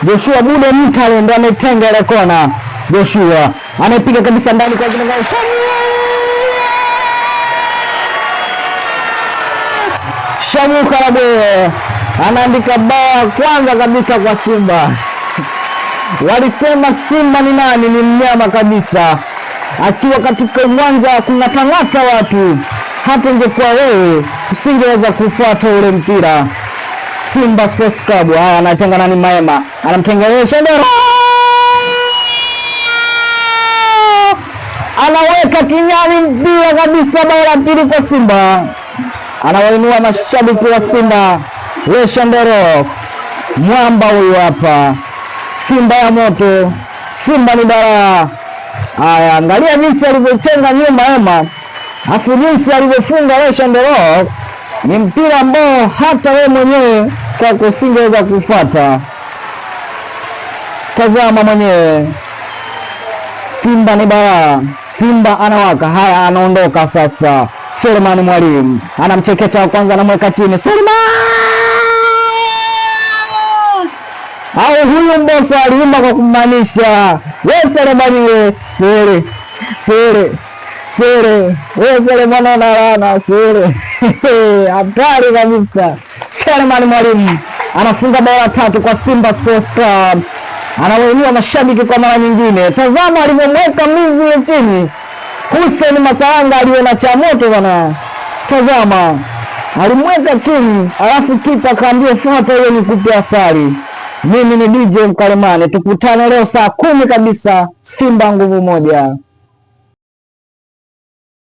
Joshua Bude Mtale ndo ametenga ile kona. Joshua anapiga kabisa ndani kwa kina Shamu Karabwe anaandika bao kwanza kabisa kwa Simba. Walisema Simba ni nani? Ni mnyama kabisa, akiwa katika uwanja kungatangata watu. Hata ingekuwa wewe usingeweza kufuata ule mpira. Simba Sports Club anatenga nani? Maema anamtengeneza Ndero, anaweka kinyani mpira kabisa. Bao la pili kwa Simba, anawainua mashabiki wa Simba. Leshandero mwamba huyu hapa. Simba ya moto, Simba ni balaa. Haya, angalia jinsi alivyotenga nyuma Ema, afu jinsi alivyofunga Leshandero. Ni mpira ambao hata wewe mwenyewe kwa usingeweza kufuata. Tazama mwenyewe, Simba ni balaa. Simba anawaka. Haya, anaondoka sasa. Suleiman Mwalimu anamchekecha kwanza, anamweka chini Suleiman. Au huyu mboso aliimba kwa kumaanisha wewe Suleiman, wewe sere wewe Suleiman analana sere. Hatari kabisa. Suleiman Mwalimu anafunga bao la tatu kwa Simba Sports Club, anawainua mashabiki kwa mara nyingine. Tazama alivyomweka mlinzi chini. Hussein Masanga aliona cha moto bwana. Tazama, alimweka chini, alafu kipa kaambia fuata hiyo nikupe asali. Mimi ni DJ Mkalemane, tukutane leo saa 10 kabisa. Simba nguvu moja.